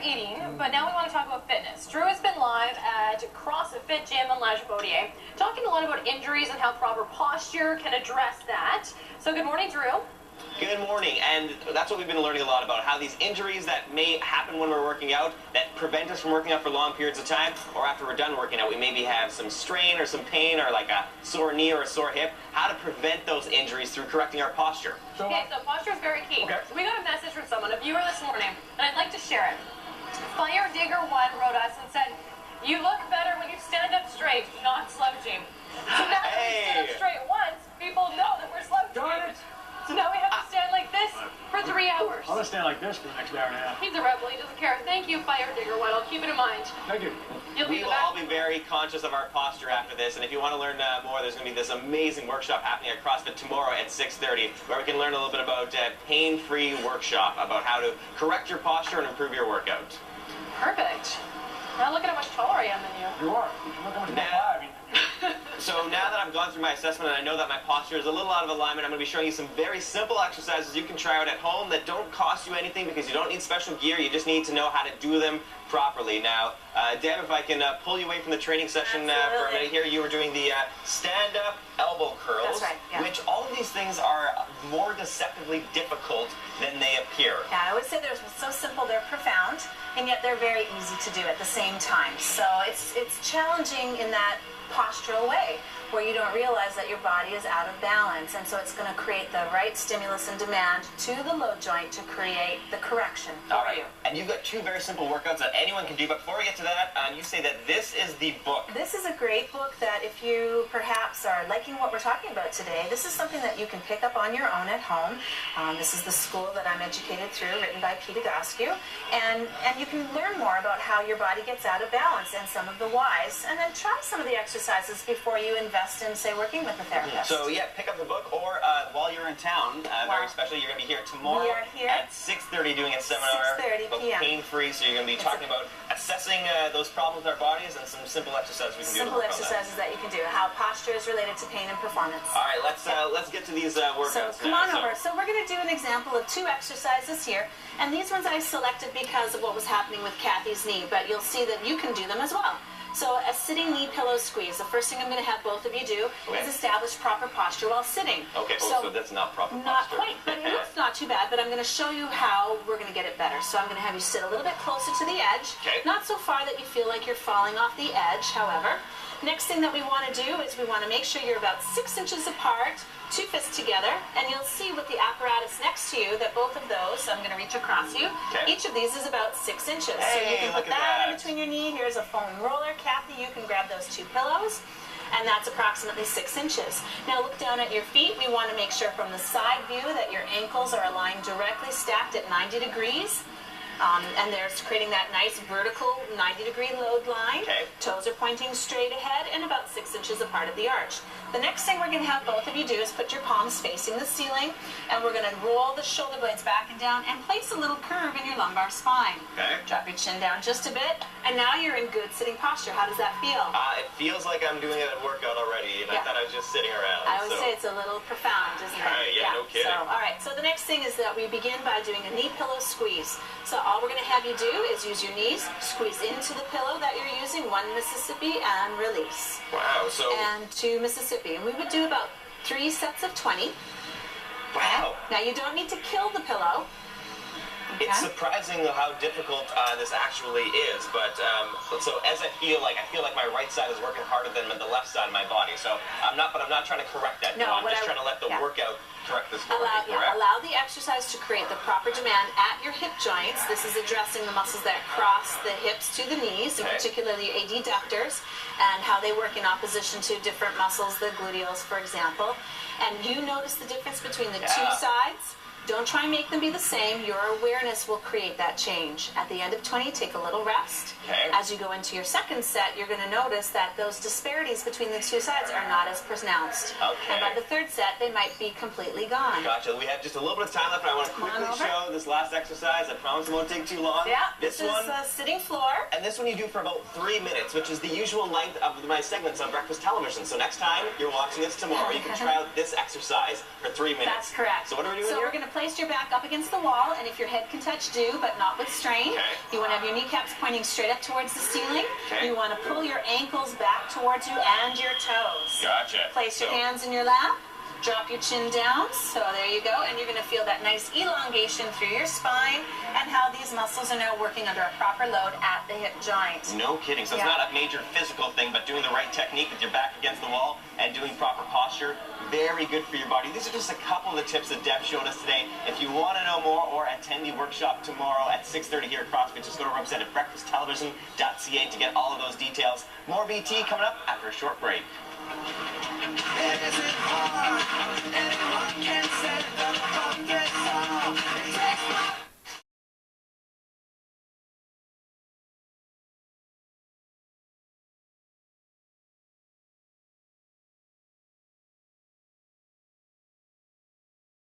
eating, but now we want to talk about fitness. Drew has been live at CrossFit Gym in Lagebodier, talking a lot about injuries and how proper posture can address that. So good morning, Drew. Good morning, and that's what we've been learning a lot about, how these injuries that may happen when we're working out, that prevent us from working out for long periods of time, or after we're done working out, we maybe have some strain or some pain or like a sore knee or a sore hip, how to prevent those injuries through correcting our posture. Okay, so posture is very key. Okay. We got a message from someone, a viewer this morning, and I'd like to share it. Fire Digger 1 wrote us and said, "You look better when you stand up straight, not slouching." So now that we stand up straight once, people know that we're slouching. Darn it. So now we have to stand like this for 3 hours. I'm going to stand like this for the next hour and a half. He's a rebel, he doesn't care. Thank you, Fire Digger 1. I'll keep it in mind. Thank you. We will all be very conscious of our posture after this, and if you want to learn more, there's going to be this amazing workshop happening at CrossFit tomorrow at 6:30, where we can learn a little bit about pain-free workshop, about how to correct your posture and improve your workout. Perfect. Now look at how much taller I am than you. You are. Look how much more I mean. So now that I've gone through my assessment and I know that my posture is a little out of alignment, I'm going to be showing you some very simple exercises you can try out at home that don't cost you anything because you don't need special gear. You just need to know how to do them properly. Now, Deb, if I can pull you away from the training session for a minute here, you were doing the stand-up elbow curls, That's right, yeah. which all of these things are more deceptively difficult than they appear. Yeah, I would say they're so simple, they're profound, and yet they're very easy to do at the same time. So it's challenging in that postural way, where you don't realize that your body is out of balance, and so it's going to create the right stimulus and demand to the load joint to create the correction for you. And you've got two very simple workouts that anyone can do, but before we get to that, you say that this is the book. This is a great book that if you perhaps are liking what we're talking about today, this is something that you can pick up on your own at home. This is the school that I'm educated through, written by Egoscue, and you can learn more about how your body gets out of balance and some of the whys, and then try some of the exercises before you invest in, say, working with a therapist. So yeah, pick up the book, or while you're in town, very special, you're going to be here tomorrow We are here at 6:30 doing a seminar 6:30 about p.m. pain-free, so you're going to be talking about assessing those problems with our bodies and some simple exercises we can do. Simple exercises that you can do, how posture is related to pain and performance. All right, let's get to these workouts. So come on over. So we're going to do an example of 2 exercises here, and these ones I selected because of what was happening with Kathy's knee, but you'll see that you can do them as well. So a sitting knee pillow squeeze. The first thing I'm going to have both of you do is establish proper posture while sitting. Okay, so that's not proper posture. Not quite, but it's not too bad, but I'm going to show you how we're going to get it better. So I'm going to have you sit a little bit closer to the edge, not so far that you feel like you're falling off the edge, however. Next thing that we want to do is we want to make sure you're about 6 inches apart, 2 fists together, and you'll see with the apparatus next to you that both of those, I'm going to reach across you, each of these is about 6 inches. So you can put that in between your knee. Here's a foam roller. Kathy, you can grab those 2 pillows, and that's approximately 6 inches. Now look down at your feet. We want to make sure from the side view that your ankles are aligned directly, stacked at 90 degrees. And there's creating that nice vertical 90-degree load line. Toes are pointing straight ahead and about 6 inches apart at the arch. The next thing we're going to have both of you do is put your palms facing the ceiling, and we're going to roll the shoulder blades back and down and place a little curve in your lumbar spine. Drop your chin down just a bit, and now you're in good sitting posture. How does that feel? It feels like I'm doing a workout already, and I thought I was just sitting around. I would say it's a little profound, isn't it? No kidding. So, all right, so the next thing is that we begin by doing a knee pillow squeeze. So all we're going to have you do is use your knees, squeeze into the pillow that you're using, 1 Mississippi, and release. Wow, so... And 2 Mississippi. And we would do about 3 sets of 20. Wow. Now you don't need to kill the pillow. It's surprising how difficult this actually is, but so as I feel like my right side is working harder than the left side of my body. So I'm not trying to correct that. No, I'm just trying to let the workout correct this for me, correct? Allow the exercise to create the proper demand at your hip joints. This is addressing the muscles that cross the hips to the knees, and particularly your adductors, and how they work in opposition to different muscles, the gluteals, for example. And you notice the difference between the 2 sides. Don't try and make them be the same. Your awareness will create that change. At the end of 20, take a little rest. As you go into your second set, you're going to notice that those disparities between the 2 sides are not as pronounced. And by the third set, they might be completely gone. Gotcha. We have just a little bit of time left, but I want to quickly show this last exercise. I promise it won't take too long. This is a sitting floor. And this one you do for about 3 minutes, which is the usual length of my segments on Breakfast Television. So next time you're watching this tomorrow, you can try out this exercise for 3 minutes. That's correct. So what are we doing here? So we're going to placed your back up against the wall, and if your head can touch, do, but not with strain. Okay. You want to have your kneecaps pointing straight up towards the ceiling. Okay. You want to pull your ankles back towards you and your toes. Gotcha. Place your hands in your lap. Drop your chin down, so there you go, and you're going to feel that nice elongation through your spine and how these muscles are now working under a proper load at the hip joint. No kidding. So it's not a major physical thing, but doing the right technique with your back against the wall and doing proper posture, very good for your body. These are just a couple of the tips that Deb showed us today. If you want to know more or attend the workshop tomorrow at 6:30 here at CrossFit, just go to our website at breakfasttelevision.ca to get all of those details. More BT coming up after a short break. It isn't hard, anyone can set the 100 song. It takes